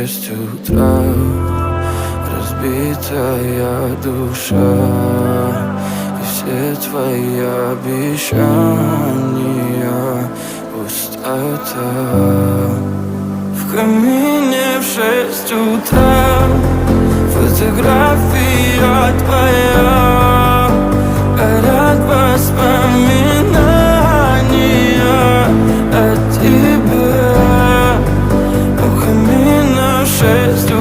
6 утра, разбитая душа, и все твои обещания пустота. В камине в 6 утра фотография твоя, горят воспоминания о тебе. У камина в 6